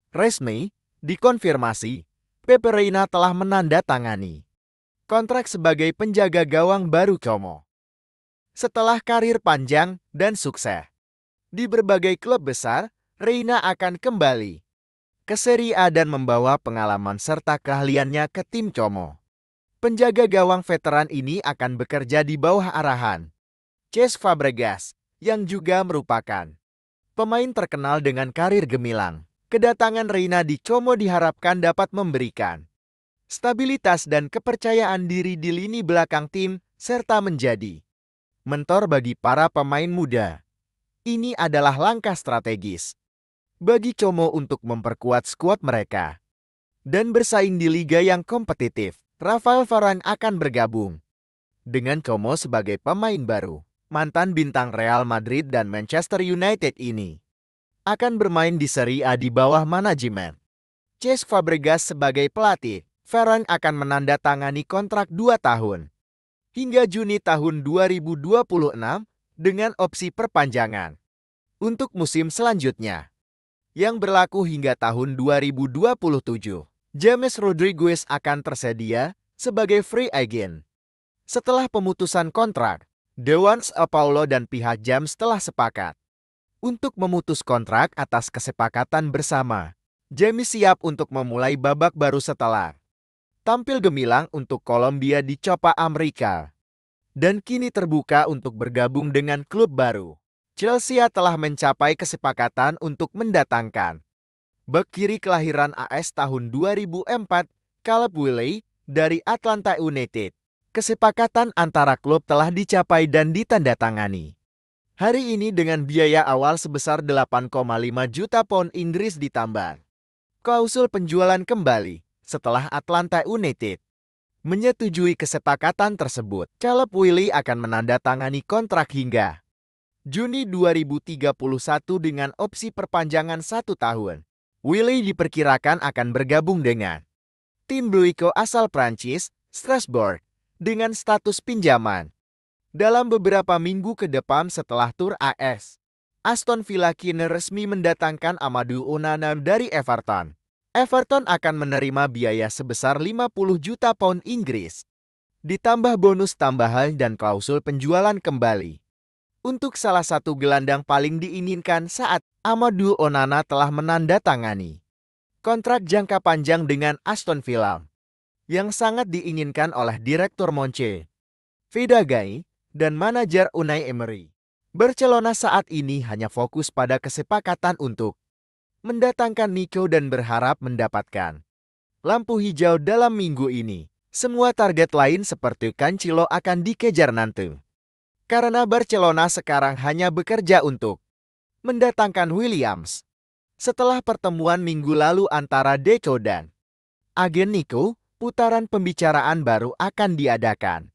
Resmi, dikonfirmasi, Pepe Reina telah menandatangani kontrak sebagai penjaga gawang baru Como. Setelah karir panjang dan sukses di berbagai klub besar, Reina akan kembali ke Serie A dan membawa pengalaman serta keahliannya ke tim Como. Penjaga gawang veteran ini akan bekerja di bawah arahan Cesc Fabregas, yang juga merupakan pemain terkenal dengan karir gemilang. Kedatangan Reina di Como diharapkan dapat memberikan stabilitas dan kepercayaan diri di lini belakang tim, serta menjadi mentor bagi para pemain muda. Ini adalah langkah strategis bagi Como untuk memperkuat skuad mereka dan bersaing di liga yang kompetitif. Rafael Varane akan bergabung dengan Como sebagai pemain baru. Mantan bintang Real Madrid dan Manchester United ini akan bermain di Serie A di bawah manajemen Cesc Fabregas sebagai pelatih. Varane akan menandatangani kontrak 2 tahun hingga Juni tahun 2026 dengan opsi perpanjangan untuk musim selanjutnya yang berlaku hingga tahun 2027. James Rodriguez akan tersedia sebagai free agent. Setelah pemutusan kontrak, Dewan Sao Paulo dan pihak James telah sepakat untuk memutus kontrak atas kesepakatan bersama. James siap untuk memulai babak baru setelah tampil gemilang untuk Kolombia di Copa America dan kini terbuka untuk bergabung dengan klub baru. Chelsea telah mencapai kesepakatan untuk mendatangkan bek kiri kelahiran AS tahun 2004, Caleb Wiley, dari Atlanta United. Kesepakatan antara klub telah dicapai dan ditandatangani hari ini dengan biaya awal sebesar 8,5 juta pound Inggris ditambah klausul penjualan kembali. Setelah Atlanta United menyetujui kesepakatan tersebut, Caleb Wiley akan menandatangani kontrak hingga Juni 2031 dengan opsi perpanjangan 1 tahun. Wiley diperkirakan akan bergabung dengan tim Bluico asal Prancis, Strasbourg, dengan status pinjaman dalam beberapa minggu ke depan setelah tur AS. Aston Villa kini resmi mendatangkan Amadou Onana dari Everton. Everton akan menerima biaya sebesar 50 juta pound Inggris, ditambah bonus tambahan dan klausul penjualan kembali. Untuk salah satu gelandang paling diinginkan saat Amadou Onana telah menandatangani kontrak jangka panjang dengan Aston Villa, yang sangat diinginkan oleh Direktur Monche Vidagai dan manajer Unai Emery. Barcelona saat ini hanya fokus pada kesepakatan untuk mendatangkan Nico dan berharap mendapatkan lampu hijau dalam minggu ini. Semua target lain seperti Cancelo akan dikejar nanti. Karena Barcelona sekarang hanya bekerja untuk mendatangkan Williams. Setelah pertemuan minggu lalu antara Deco dan agen Nico, putaran pembicaraan baru akan diadakan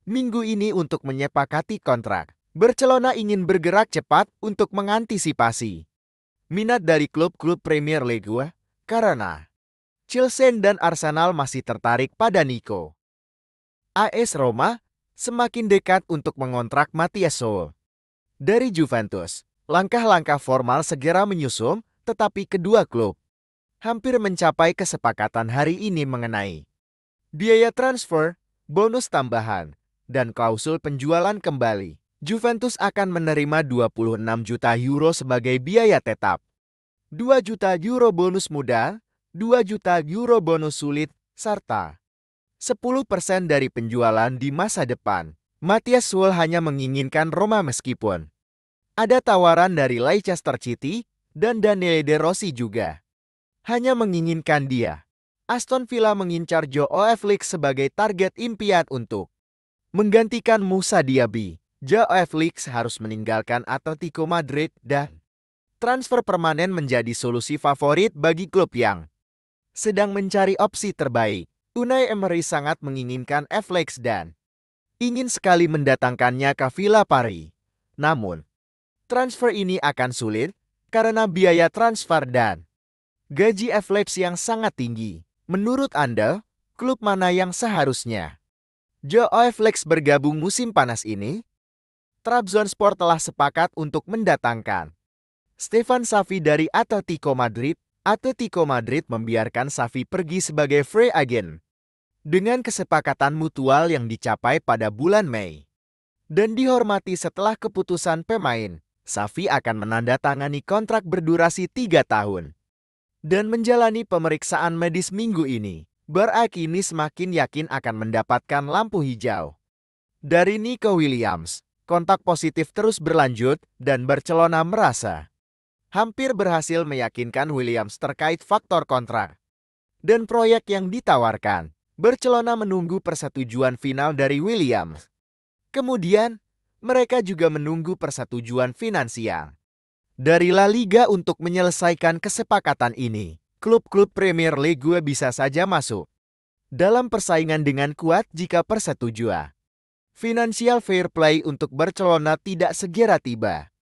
minggu ini untuk menyepakati kontrak. Barcelona ingin bergerak cepat untuk mengantisipasi minat dari klub-klub Premier League karena Chelsea dan Arsenal masih tertarik pada Nico. AS Roma semakin dekat untuk mengontrak Matthias Soul dari Juventus. Langkah-langkah formal segera menyusul, tetapi kedua klub hampir mencapai kesepakatan hari ini mengenai biaya transfer, bonus tambahan, dan klausul penjualan kembali. Juventus akan menerima 26 juta euro sebagai biaya tetap, 2 juta euro bonus muda, 2 juta euro bonus sulit, serta 10% dari penjualan di masa depan. Matthias Soul hanya menginginkan Roma meskipun ada tawaran dari Leicester City dan Daniele De Rossi juga hanya menginginkan dia. Aston Villa mengincar Joao Felix sebagai target impian untuk menggantikan Moussa Diaby. Joao Felix harus meninggalkan Atletico Madrid dan transfer permanen menjadi solusi favorit bagi klub yang sedang mencari opsi terbaik. Unai Emery sangat menginginkan Felix dan ingin sekali mendatangkannya ke Villa Paris. Namun, transfer ini akan sulit karena biaya transfer dan gaji Felix yang sangat tinggi. Menurut Anda, klub mana yang seharusnya Joao Felix bergabung musim panas ini? Trabzonspor telah sepakat untuk mendatangkan Stefan Savi dari Atletico Madrid. Atletico Madrid membiarkan Xavi pergi sebagai free agent dengan kesepakatan mutual yang dicapai pada bulan Mei. Dan dihormati setelah keputusan pemain, Xavi akan menandatangani kontrak berdurasi 3 tahun. Dan menjalani pemeriksaan medis minggu ini, Barca kini semakin yakin akan mendapatkan lampu hijau dari Nico Williams. Kontak positif terus berlanjut dan Barcelona merasa hampir berhasil meyakinkan Williams terkait faktor kontrak dan proyek yang ditawarkan. Barcelona menunggu persetujuan final dari Williams. Kemudian, mereka juga menunggu persetujuan finansial dari La Liga untuk menyelesaikan kesepakatan ini. Klub-klub Premier League bisa saja masuk dalam persaingan dengan kuat jika persetujuan financial fair play untuk Barcelona tidak segera tiba.